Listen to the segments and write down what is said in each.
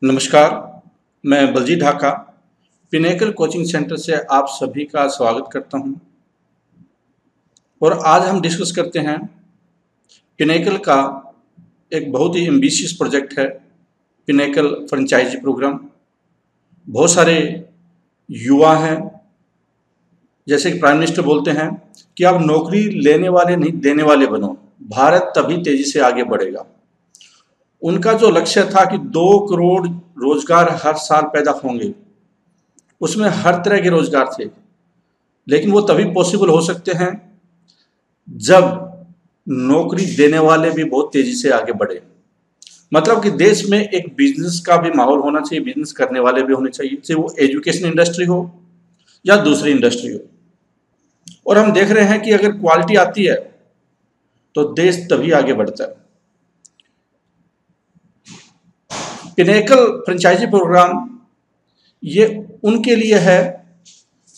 नमस्कार, मैं Baljeet Dhaka Pinnacle coaching centre से आप सभी का स्वागत करता हूं। और आज हम डिस्कस करते हैं पिनेकल का एक बहुत ही एम्बिशियस प्रोजेक्ट है, पिनेकल फ्रेंचाइजी प्रोग्राम। बहुत सारे युवा हैं, जैसे कि प्राइम मिनिस्टर बोलते हैं कि आप नौकरी लेने वाले नहीं देने वाले बनो, भारत तभी तेजी से आगे बढ़ेगा। उनका जो लक्ष्य था कि 2 करोड़ रोजगार हर साल पैदा होंगे, उसमें हर तरह के रोजगार थे, लेकिन वो तभी पॉसिबल हो सकते हैं जब नौकरी देने वाले भी बहुत तेजी से आगे बढ़े। मतलब कि देश में एक बिजनेस का भी माहौल होना चाहिए, बिजनेस करने वाले भी होने चाहिए, चाहे वो एजुकेशन इंडस्ट्री हो या दूसरी इंडस्ट्री हो। और हम देख रहे हैं कि अगर क्वालिटी आती है तो देश तभी आगे बढ़ता है। पिनेकल फ्रेंचाइजी प्रोग्राम ये उनके लिए है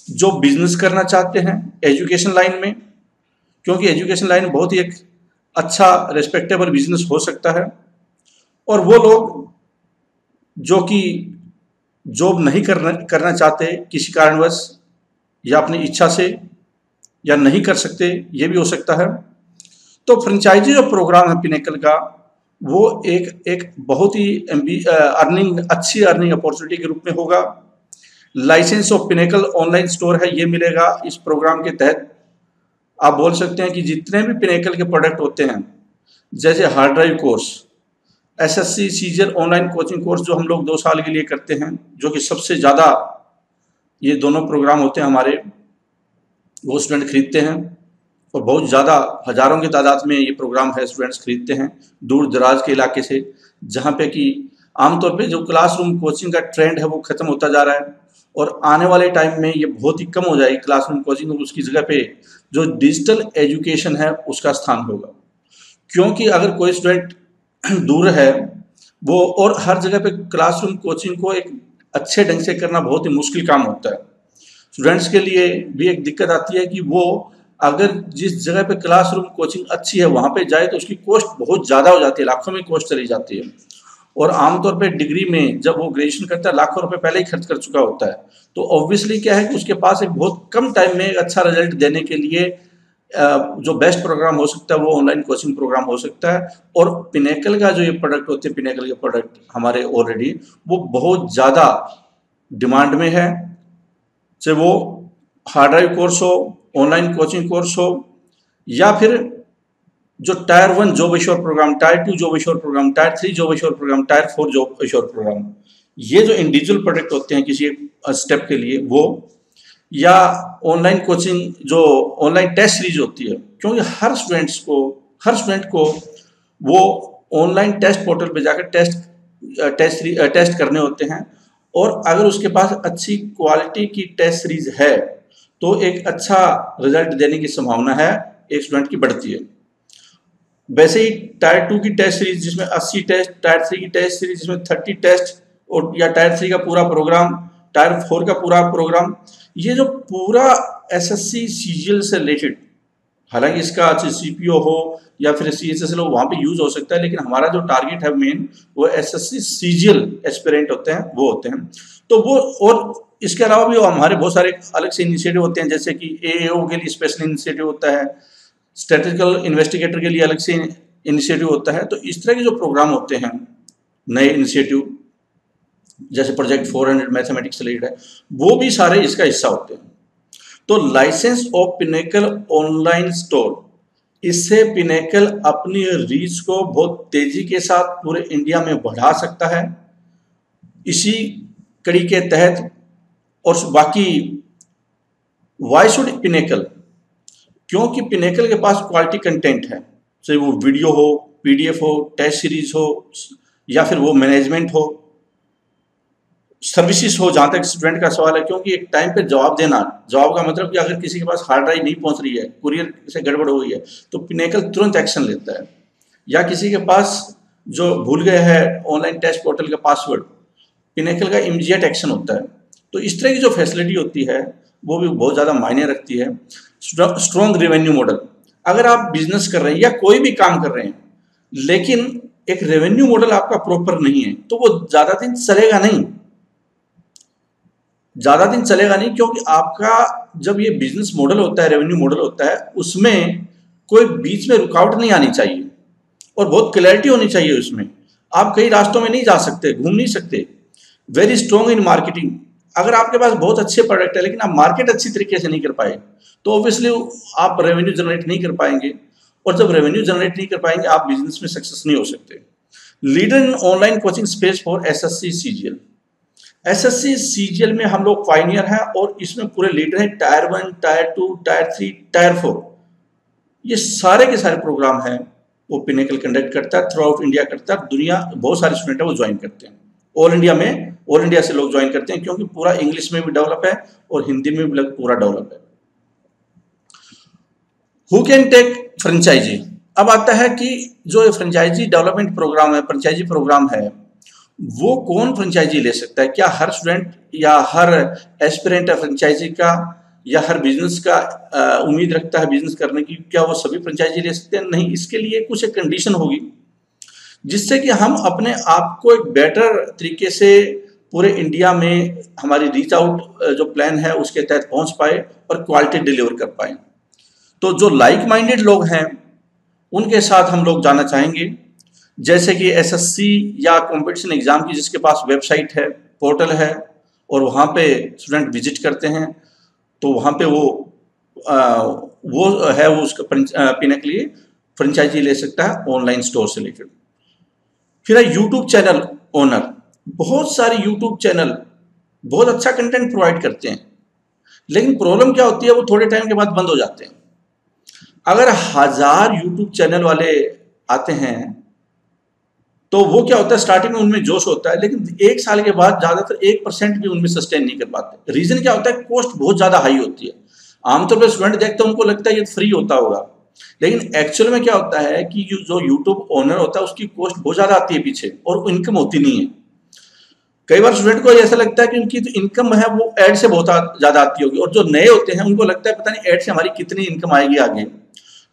जो बिजनेस करना चाहते हैं एजुकेशन लाइन में, क्योंकि एजुकेशन लाइन बहुत ही एक अच्छा रेस्पेक्टेबल बिजनेस हो सकता है। और वो लोग जो कि जॉब नहीं करना चाहते किसी कारणवश या अपनी इच्छा से या नहीं कर सकते, ये भी हो सकता है। तो फ्रेंचाइजी जो प्रोग्राम है पिनेकल का, वो एक बहुत ही अच्छी अर्निंग अपॉर्चुनिटी के रूप में होगा। Licence of Pinnacle online store है, ये मिलेगा इस प्रोग्राम के तहत। आप बोल सकते हैं कि जितने भी पिनेकल के प्रोडक्ट होते हैं, जैसे hard drive course, SSC CGL online coaching course जो हम लोग 2 साल के लिए करते हैं, जो कि सबसे ज़्यादा ये दोनों प्रोग्राम होते हैं हमारे, वो स्टूडेंट खरीदते हैं। और बहुत ज़्यादा हज़ारों की तादाद में ये प्रोग्राम है, स्टूडेंट्स खरीदते हैं दूर दराज के इलाके से, जहाँ पे कि आमतौर पे जो क्लासरूम कोचिंग का ट्रेंड है वो ख़त्म होता जा रहा है। और आने वाले टाइम में ये बहुत ही कम हो जाएगी क्लासरूम कोचिंग, उसकी जगह पे जो डिजिटल एजुकेशन है उसका स्थान होगा। क्योंकि अगर कोई स्टूडेंट दूर है वो, और हर जगह पे क्लासरूम कोचिंग को एक अच्छे ढंग से करना बहुत ही मुश्किल काम होता है। स्टूडेंट्स के लिए भी एक दिक्कत आती है कि वो अगर जिस जगह पे क्लासरूम कोचिंग अच्छी है वहाँ पे जाए तो उसकी कॉस्ट बहुत ज़्यादा हो जाती है, लाखों में कॉस्ट चली जाती है। और आमतौर पे डिग्री में जब वो ग्रेजुएशन करता है लाखों रुपए पहले ही खर्च कर चुका होता है। तो ऑब्वियसली क्या है कि उसके पास एक बहुत कम टाइम में एक अच्छा रिजल्ट देने के लिए जो बेस्ट प्रोग्राम हो सकता है वो ऑनलाइन कोचिंग प्रोग्राम हो सकता है। और पिनेकल का जो ये प्रोडक्ट होते हैं, पिनेकल के प्रोडक्ट हमारे ऑलरेडी वो बहुत ज़्यादा डिमांड में है, चाहे वो हार्ड ड्राइव कोर्स हो, ऑनलाइन कोचिंग कोर्स हो, या फिर जो tier 1 job assure programme, tier 2 job assure programme, tier 3 job assure programme, tier 4 job assure programme. ये जो इंडिविजुअल प्रोडक्ट होते हैं किसी स्टेप के लिए वो, या ऑनलाइन कोचिंग जो ऑनलाइन टेस्ट सीरीज होती है, क्योंकि हर स्टूडेंट को वो ऑनलाइन टेस्ट पोर्टल पे जाकर टेस्ट करने होते हैं। और अगर उसके पास अच्छी क्वालिटी की टेस्ट सीरीज है तो एक अच्छा रिजल्ट देने की संभावना है एक स्टूडेंट की बढ़ती है। वैसे ही टायर 2 की टेस्ट सीरीज जिसमें 80 टेस्ट, टायर 3 की टेस्ट सीरीज जिसमें 30 टेस्ट, और या टायर 3 का पूरा प्रोग्राम, टायर 4 का पूरा प्रोग्राम, ये जो पूरा एसएससी सीजीएल से रिलेटेड, हालांकि इसका सीपीओ हो या फिर सीएचएसएल हो वहाँ पे यूज हो सकता है, लेकिन हमारा जो टारगेट है मेन वो एसएससी सीजीएल एस्पिरेंट होते हैं, वो होते हैं। तो वो, और इसके अलावा भी हमारे बहुत सारे अलग से इनिशिएटिव होते हैं, जैसे कि एएओ के लिए स्पेशल इनिशिएटिव होता है, स्टैटिस्टिकल इन्वेस्टिगेटर के लिए अलग से इनिशिएटिव होता है। तो इस तरह के जो प्रोग्राम होते हैं नए इनिशिएटिव, जैसे प्रोजेक्ट 400 मैथमेटिक्स रिलेटेड है, वो भी सारे इसका हिस्सा होते हैं। तो licence of Pinnacle online store, इससे पिनेकल अपनी रीच को बहुत तेजी के साथ पूरे इंडिया में बढ़ा सकता है। इसी कड़ी के तहत, और बाकी वाई शुड पिनेकल, क्योंकि पिनेकल के पास क्वालिटी कंटेंट है, चाहे वो वीडियो हो, पीडीएफ हो, टेस्ट सीरीज हो, या फिर वो मैनेजमेंट हो, सर्विसेज हो, जहाँ तक स्टूडेंट का सवाल है। क्योंकि एक टाइम पे जवाब देना, जवाब का मतलब कि अगर किसी के पास हार्ड ड्राइव नहीं पहुंच रही है, कुरियर से गड़बड़ हुई है, तो पिनेकल तुरंत एक्शन लेता है। या किसी के पास जो भूल गए हैं ऑनलाइन टेस्ट पोर्टल का पासवर्ड, पिनेकल का इमीडिएट एक्शन होता है। तो इस तरह की जो फैसिलिटी होती है वो भी बहुत ज़्यादा मायने रखती है। स्ट्रॉन्ग रेवेन्यू मॉडल, अगर आप बिजनेस कर रहे हैं या कोई भी काम कर रहे हैं, लेकिन एक रेवेन्यू मॉडल आपका प्रॉपर नहीं है तो वो ज्यादा दिन चलेगा नहीं, ज्यादा दिन चलेगा नहीं, क्योंकि आपका जब ये बिजनेस मॉडल होता है, रेवेन्यू मॉडल होता है, उसमें कोई बीच में रुकावट नहीं आनी चाहिए और बहुत क्लैरिटी होनी चाहिए उसमें। आप कई रास्तों में नहीं जा सकते, घूम नहीं सकते। वेरी स्ट्रॉन्ग इन मार्केटिंग, अगर आपके पास बहुत अच्छे प्रोडक्ट है लेकिन आप मार्केट अच्छी तरीके से नहीं कर पाए तो ऑब्वियसली आप रेवेन्यू जनरेट नहीं कर पाएंगे, और जब रेवेन्यू जनरेट नहीं कर पाएंगे आप बिजनेस में सक्सेस नहीं हो सकते। Leader in online coaching space for SSC CGL. SSC CGL में हम लोग पाइनियर हैं और इसमें पूरे लीडर हैं, टायर 1, टायर 2, टायर 3, टायर 4, ये सारे के सारे प्रोग्राम हैं वो पिनेकल कंडक्ट करता है, थ्रू आउट इंडिया करता है। दुनिया बहुत सारे स्टूडेंट है वो ज्वाइन करते हैं, ऑल इंडिया से लोग ज्वाइन करते हैं, क्योंकि पूरा इंग्लिश में भी डेवलप है और हिंदी में भी पूरा डेवलप है। Who can take franchise. अब आता है कि जो फ्रेंचाइजी डेवलपमेंट प्रोग्राम है, फ्रेंचाइजी प्रोग्राम है, वो कौन फ्रेंचाइजी ले सकता है? क्या हर स्टूडेंट या हर एस्पिरेंट है फ्रेंचाइजी का, या हर बिजनेस का उम्मीद रखता है बिजनेस करने की, क्या वो सभी फ्रेंचाइजी ले सकते हैं? नहीं, इसके लिए कुछ एक कंडीशन होगी जिससे कि हम अपने आप को एक बेटर तरीके से पूरे इंडिया में हमारी रीच आउट जो प्लान है उसके तहत पहुंच पाए और क्वालिटी डिलीवर कर पाए। तो जो लाइक माइंडेड लोग हैं उनके साथ हम लोग जाना चाहेंगे, जैसे कि एसएससी या कंपटीशन एग्जाम की जिसके पास वेबसाइट है, पोर्टल है, और वहाँ पे स्टूडेंट विजिट करते हैं, तो वहाँ पे वो है वो उसका पीने के लिए फ्रेंचाइजी ले सकता है ऑनलाइन स्टोर से लेकर। फिर है यूट्यूब चैनल ओनर। बहुत सारे यूट्यूब चैनल बहुत अच्छा कंटेंट प्रोवाइड करते हैं, लेकिन प्रॉब्लम क्या होती है, वो थोड़े टाइम के बाद बंद हो जाते हैं। अगर 1000 यूट्यूब चैनल वाले आते हैं तो वो क्या होता है, स्टार्टिंग में उनमें जोश होता है, लेकिन 1 साल के बाद ज्यादातर 1% भी उनमें सस्टेन नहीं कर पाते। रीजन क्या होता है, कॉस्ट बहुत ज्यादा हाई होती है। आमतौर पर स्टूडेंट देखते हैं उनको लगता है ये फ्री होता होगा, लेकिन एक्चुअल में क्या होता है कि जो यूट्यूब ओनर होता है उसकी कॉस्ट बहुत ज्यादा आती है पीछे, और इनकम होती नहीं है। कई बार स्टूडेंट को ऐसा लगता है कि उनकी जो इनकम है वो एड से बहुत ज्यादा आती होगी, और जो नए होते हैं उनको लगता है पता नहीं एड से हमारी कितनी इनकम आएगी आगे।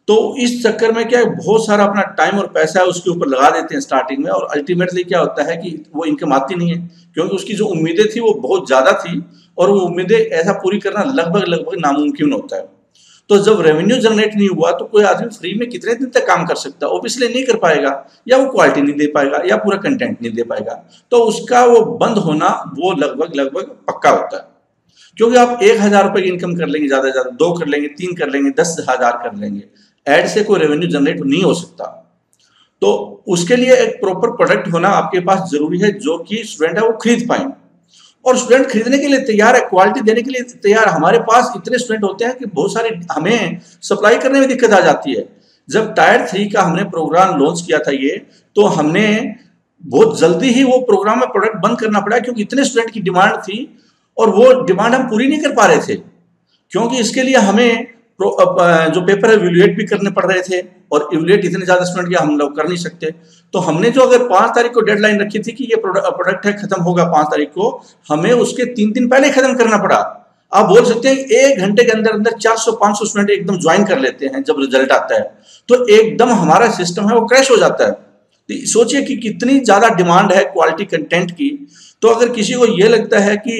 तो इस चक्कर में क्या है, बहुत सारा अपना टाइम और पैसा है उसके ऊपर लगा देते हैं स्टार्टिंग में, और अल्टीमेटली क्या होता है कि वो इनकम आती नहीं है, क्योंकि उसकी जो उम्मीदें थी वो बहुत ज्यादा थी, और वो उम्मीदें ऐसा पूरी करना लगभग नामुमकिन होता है। तो जब रेवेन्यू जनरेट नहीं हुआ तो कोई आदमी फ्री में कितने दिन तक काम कर सकता है? ऑब्वियसली नहीं कर पाएगा, या वो क्वालिटी नहीं दे पाएगा, या पूरा कंटेंट नहीं दे पाएगा। तो उसका वो बंद होना वो लगभग पक्का होता है, क्योंकि आप 1000 रुपए की इनकम कर लेंगे, ज्यादा से ज्यादा 2 कर लेंगे, 3 कर लेंगे, 10,000 कर लेंगे, एड से कोई रेवेन्यू जनरेट नहीं हो सकता। तो उसके लिए एक प्रॉपर प्रोडक्ट होना आपके पास जरूरी है, जो कि स्टूडेंट है वो खरीद पाए, और स्टूडेंट खरीदने के लिए तैयार है, क्वालिटी देने के लिए तैयार। हमारे पास इतने स्टूडेंट होते हैं कि बहुत सारे हमें सप्लाई करने में दिक्कत आ जाती है। जब टायर 3 का हमने प्रोग्राम लॉन्च किया था ये, तो हमने बहुत जल्दी ही वो प्रोग्राम में प्रोडक्ट बंद करना पड़ा, क्योंकि इतने स्टूडेंट की डिमांड थी और वो डिमांड हम पूरी नहीं कर पा रहे थे, क्योंकि इसके लिए हमें जो पेपर है इवैल्यूएट भी करने पड़ रहे थे, और इवैल्यूएट इतने ज्यादा स्टूडेंट के हम लोग कर नहीं सकते। तो हमने जो अगर 5 तारीख को डेडलाइन रखी थी कि ये प्रोडक्ट है खत्म होगा 5 तारीख को, हमें उसके 3 दिन पहले खत्म करना पड़ा। आप बोल सकते हैं 1 घंटे के अंदर अंदर 400-500 स्टूडेंट एकदम ज्वाइन कर लेते हैं। जब रिजल्ट आता है तो एकदम हमारा सिस्टम है वो क्रैश हो जाता है। तो सोचिए कि कितनी ज्यादा डिमांड है क्वालिटी कंटेंट की। तो अगर किसी को ये लगता है कि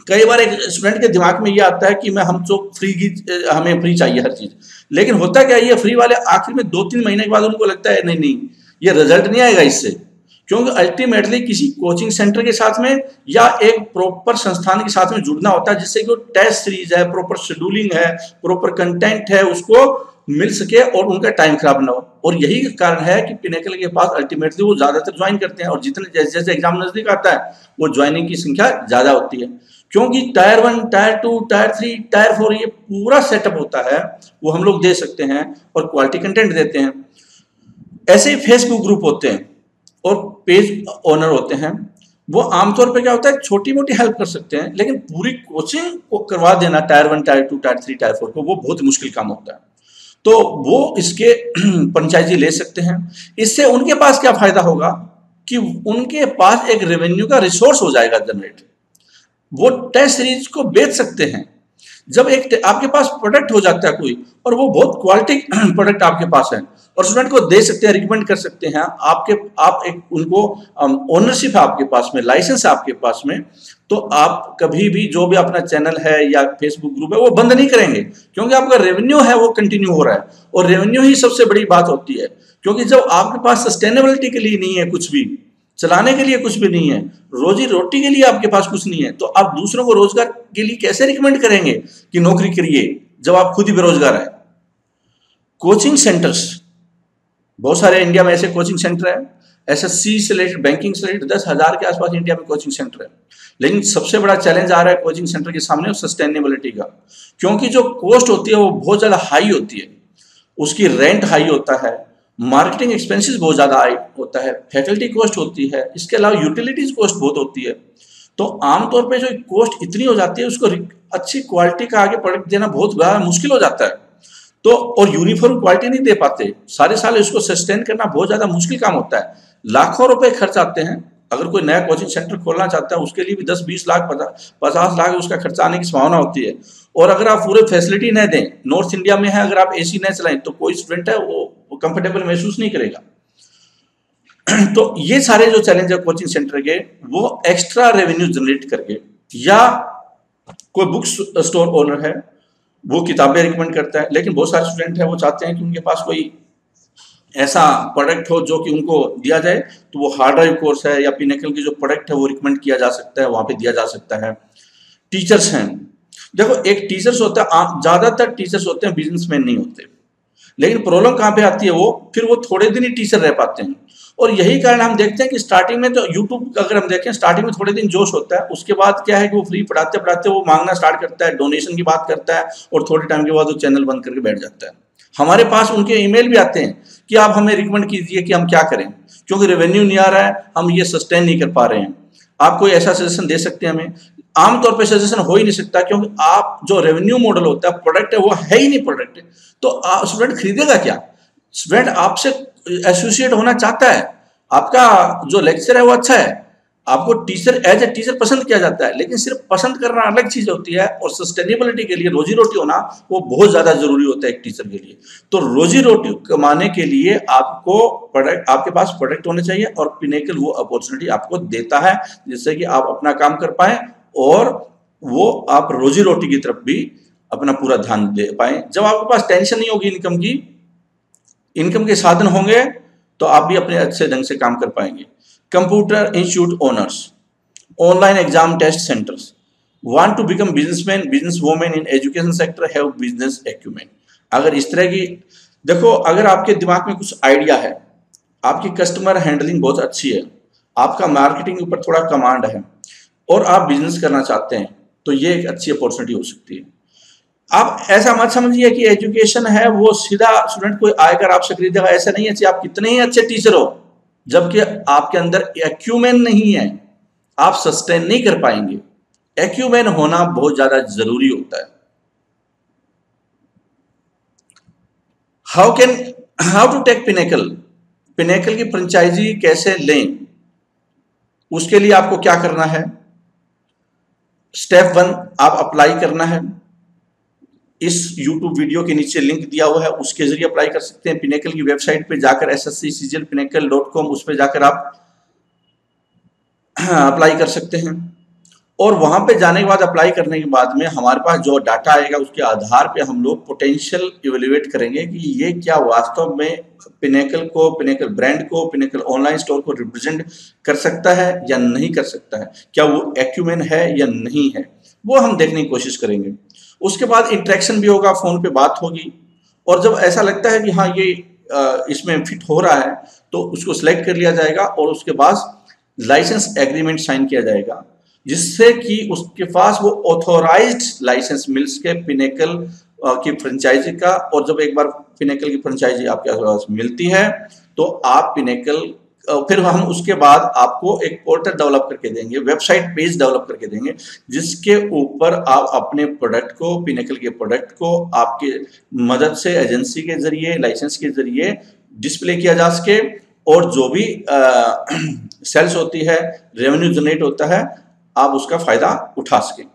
कई बार एक स्टूडेंट के दिमाग में ये आता है कि हम तो हमें फ्री चाहिए हर चीज, लेकिन होता क्या है, ये फ्री वाले आखिर में 2-3 महीने के बाद उनको लगता है नहीं ये रिजल्ट नहीं आएगा इससे, क्योंकि अल्टीमेटली किसी कोचिंग सेंटर के साथ में या एक प्रॉपर संस्थान के साथ में जुड़ना होता है, जिससे कि टेस्ट सीरीज है, प्रॉपर शेड्यूलिंग है, प्रॉपर कंटेंट है, उसको मिल सके और उनका टाइम खराब ना हो। और यही कारण है कि पिनेकल के पास अल्टीमेटली वो ज्यादातर ज्वाइन करते हैं, और जितने जैसे जैसे एग्जाम नजदीक आता है वो ज्वाइनिंग की संख्या ज्यादा होती है, क्योंकि टायर 1, टायर 2, टायर 3, टायर 4 ये पूरा सेटअप होता है वो हम लोग दे सकते हैं और क्वालिटी कंटेंट देते हैं। ऐसे ही फेसबुक ग्रुप होते हैं और पेज ओनर होते हैं, वो आमतौर पे क्या होता है छोटी मोटी हेल्प कर सकते हैं, लेकिन पूरी कोचिंग को करवा देना टायर 1, टायर 2, टायर 3, टायर 4 को, वो बहुत मुश्किल काम होता है। तो वो इसके फ्रेंचाइजी ले सकते हैं। इससे उनके पास क्या फायदा होगा कि उनके पास एक रेवेन्यू का रिसोर्स हो जाएगा जनरेट, वो टेस्ट सीरीज को बेच सकते हैं। जब एक आपके पास प्रोडक्ट हो जाता है कोई, और वो बहुत क्वालिटी प्रोडक्ट आपके पास है, और स्टूडेंट को दे सकते हैं, रिकमेंड कर सकते हैं। आप एक उनको ओनरशिप है आपके पास में, लाइसेंस है आपके पास में, तो आप कभी भी जो भी अपना चैनल है या फेसबुक ग्रुप है वो बंद नहीं करेंगे, क्योंकि आपका रेवेन्यू है वो कंटिन्यू हो रहा है, और रेवेन्यू ही सबसे बड़ी बात होती है। क्योंकि जब आपके पास सस्टेनेबिलिटी के लिए नहीं है, कुछ भी चलाने के लिए कुछ भी नहीं है, रोजी रोटी के लिए आपके पास कुछ नहीं है, तो आप दूसरों को रोजगार के लिए कैसे रिकमेंड करेंगे कि नौकरी करिए जब आप खुद ही बेरोजगार है। कोचिंग सेंटर्स बहुत सारे इंडिया में ऐसे कोचिंग सेंटर है, एसएससी से रिलेटेड, बैंकिंग से रिलेटेड 10,000 के आसपास इंडिया में कोचिंग सेंटर है। लेकिन सबसे बड़ा चैलेंज आ रहा है कोचिंग सेंटर के सामने सस्टेनेबिलिटी का, क्योंकि जो कॉस्ट होती है वो बहुत ज्यादा हाई होती है, उसकी रेंट हाई होता है, मार्केटिंग एक्सपेंसेस बहुत ज्यादा हाई होता है, फैकल्टी कॉस्ट होती है, इसके अलावा यूटिलिटीज कॉस्ट बहुत होती है। तो आमतौर पे जो कॉस्ट इतनी हो जाती है, उसको अच्छी क्वालिटी का आगे प्रोडक्ट देना बहुत बड़ा मुश्किल हो जाता है। तो और यूनिफॉर्म क्वालिटी नहीं दे पाते, सारे साल इसको सस्टेन करना बहुत ज्यादा मुश्किल काम होता है। लाखों रुपए खर्च आते हैं। अगर कोई नया कोचिंग सेंटर खोलना चाहता है उसके लिए भी 10-20 लाख 50 लाख उसका खर्चा आने की संभावना होती है। और अगर आप पूरे फैसिलिटी न दें, नॉर्थ इंडिया में है, अगर आप एसी न चलाएं तो कोई स्टूडेंट है वो कंफर्टेबल महसूस नहीं करेगा। तो ये सारे जो चैलेंज है कोचिंग सेंटर के, वो एक्स्ट्रा रेवेन्यू जनरेट करके, या कोई बुक स्टोर ओनर है वो किताबें रिकमेंड करता है, लेकिन बहुत सारे स्टूडेंट है वो चाहते हैं कि उनके पास कोई ऐसा प्रोडक्ट हो जो कि उनको दिया जाए, तो वो हार्ड ड्राइव कोर्स है या पिनेकल की जो प्रोडक्ट है वो रिकमेंड किया जा सकता है, वहां पे दिया जा सकता है। टीचर्स हैं, देखो एक टीचर्स होता है, ज्यादातर टीचर्स होते हैं बिजनेसमैन नहीं होते, लेकिन प्रॉब्लम कहाँ पे आती है, वो फिर वो थोड़े दिन ही टीचर रह पाते हैं। और यही कारण हम देखते हैं कि स्टार्टिंग में तो यूट्यूब अगर हम देखें, स्टार्टिंग में थोड़े दिन जोश होता है, उसके बाद क्या है कि वो फ्री पढ़ाते पढ़ाते वो मांगना स्टार्ट करता है, डोनेशन की बात करता है, और थोड़े टाइम के बाद वो चैनल बंद करके बैठ जाता है। हमारे पास उनके ईमेल भी आते हैं कि आप हमें रिकमेंड कीजिए कि हम क्या करें, क्योंकि रेवेन्यू नहीं आ रहा है, हम ये सस्टेन नहीं कर पा रहे हैं, आप कोई ऐसा सजेशन दे सकते हैं हमें। आमतौर पे सजेशन हो ही नहीं सकता, क्योंकि आप जो रेवेन्यू मॉडल होता है, प्रोडक्ट है वो है ही नहीं प्रोडक्ट, तो स्टूडेंट खरीदेगा क्या। स्टूडेंट आपसे एसोसिएट होना चाहता है, आपका जो लेक्चर है वो अच्छा है, आपको टीचर एज ए टीचर पसंद किया जाता है, लेकिन सिर्फ पसंद करना अलग चीज होती है, और सस्टेनेबिलिटी के लिए रोजी रोटी होना वो बहुत ज्यादा जरूरी होता है एक टीचर के लिए। तो रोजी रोटी कमाने के लिए आपको प्रोडक्ट, आपके पास प्रोडक्ट होने चाहिए, और पिनेकल वो अपॉर्चुनिटी आपको देता है जिससे कि आप अपना काम कर पाए, और वो आप रोजी रोटी की तरफ भी अपना पूरा ध्यान दे पाए। जब आपके पास टेंशन नहीं होगी इनकम की, इनकम के साधन होंगे, तो आप भी अपने अच्छे ढंग से काम कर पाएंगे। Computer institute owners, online exam test centres, want to become businessman business women in education sector, have business acumen. अगर इस तरह की, देखो अगर आपके दिमाग में कुछ आइडिया है, आपकी कस्टमर हैंडलिंग बहुत अच्छी है, आपका मार्केटिंग ऊपर थोड़ा कमांड है, और आप बिजनेस करना चाहते हैं, तो ये एक अच्छी अपॉर्चुनिटी हो सकती है। आप ऐसा मत समझिए कि एजुकेशन है वो सीधा स्टूडेंट कोई आकर आपसे खरीदेगा, ऐसा नहीं है। आप कितने ही अच्छे टीचर हो, जबकि आपके अंदर एक्यूमेन नहीं है, आप सस्टेन नहीं कर पाएंगे। एक्यूमेन होना बहुत ज्यादा जरूरी होता है। How to take Pinnacle, Pinnacle की फ्रेंचाइजी कैसे लें, उसके लिए आपको क्या करना है। स्टेप 1, आप अप्लाई करना है। इस YouTube वीडियो के नीचे लिंक दिया हुआ है, उसके जरिए अप्लाई कर सकते हैं। पिनेकल की वेबसाइट पे जाकर ssccglpinnacle.com, उस पर जाकर आप अप्लाई कर सकते हैं। और वहां पे जाने के बाद, अप्लाई करने के बाद में हमारे पास जो डाटा आएगा उसके आधार पे हम लोग पोटेंशियल इवेल्युएट करेंगे कि ये क्या वास्तव में पिनेकल को, पिनेकल ब्रांड को, पिनेकल ऑनलाइन स्टोर को रिप्रेजेंट कर सकता है या नहीं कर सकता है, क्या वो एक्यूमेन है या नहीं है, वो हम देखने की कोशिश करेंगे। उसके बाद इंटरेक्शन भी होगा, फोन पे बात होगी, और जब ऐसा लगता है कि हाँ ये इसमें फिट हो रहा है, तो उसको सिलेक्ट कर लिया जाएगा, और उसके बाद लाइसेंस एग्रीमेंट साइन किया जाएगा, जिससे कि उसके पास वो ऑथोराइज्ड लाइसेंस मिल सके पिनेकल की फ्रेंचाइजी का। और जब एक बार पिनेकल की फ्रेंचाइजी आपके पास मिलती है, तो आप पिनेकल, फिर हम उसके बाद आपको एक पोर्टल डेवलप करके देंगे, वेबसाइट पेज डेवलप करके देंगे, जिसके ऊपर आप अपने प्रोडक्ट को, पिनेकल के प्रोडक्ट को आपके मदद से एजेंसी के जरिए, लाइसेंस के जरिए डिस्प्ले किया जा सके, और जो भी सेल्स होती है, रेवेन्यू जनरेट होता है, आप उसका फायदा उठा सकें।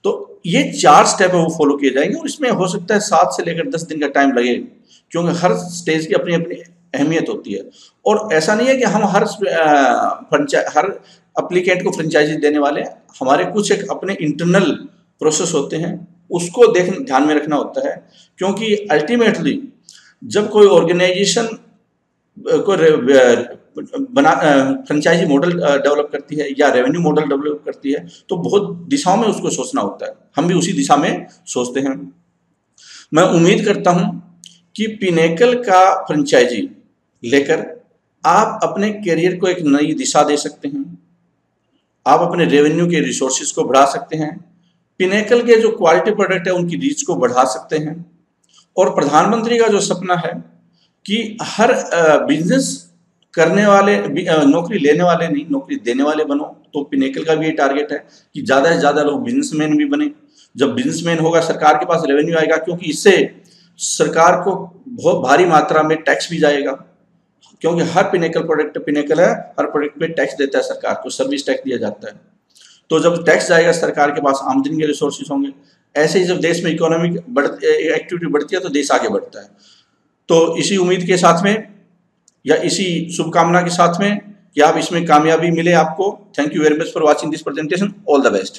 तो ये 4 स्टेप है वो फॉलो किए जाएंगे, और इसमें हो सकता है 7 से लेकर 10 दिन का टाइम लगे, क्योंकि हर स्टेज की अपनी अपनी अहमियत होती है। और ऐसा नहीं है कि हम हर एप्लीकेंट को फ्रेंचाइजी देने वाले हैं। हमारे कुछ एक अपने इंटरनल प्रोसेस होते हैं, उसको ध्यान में रखना होता है, क्योंकि अल्टीमेटली जब कोई ऑर्गेनाइजेशन को फ्रेंचाइजी मॉडल डेवलप करती है या रेवेन्यू मॉडल डेवलप करती है, तो बहुत दिशाओं में उसको सोचना होता है। हम भी उसी दिशा में सोचते हैं। मैं उम्मीद करता हूं कि पिनेकल का फ्रेंचाइजी लेकर आप अपने करियर को एक नई दिशा दे सकते हैं, आप अपने रेवेन्यू के रिसोर्सेज को बढ़ा सकते हैं, पिनेकल के जो क्वालिटी प्रोडक्ट है उनकी रीच को बढ़ा सकते हैं, और प्रधानमंत्री का जो सपना है कि हर बिजनेस करने वाले नौकरी लेने वाले नहीं, नौकरी देने वाले बनो। तो पिनेकल का भी ये टारगेट है कि ज़्यादा से ज़्यादा लोग बिजनेसमैन भी बने। जब बिजनेसमैन होगा, सरकार के पास रेवेन्यू आएगा, क्योंकि इससे सरकार को बहुत भारी मात्रा में टैक्स भी जाएगा, क्योंकि हर पिनेकल प्रोडक्ट पिनेकल है, हर प्रोडक्ट पे टैक्स देता है सरकार को, सर्विस टैक्स दिया जाता है। तो जब टैक्स जाएगा, सरकार के पास आमदनी के रिसोर्सेज होंगे। ऐसे ही जब देश में इकोनॉमिक एक्टिविटी बढ़ती है तो देश आगे बढ़ता है। तो इसी उम्मीद के साथ में या इसी शुभकामना के साथ में कि आप इसमें कामयाबी मिले आपको। Thank you very much for watching this presentation. All the best.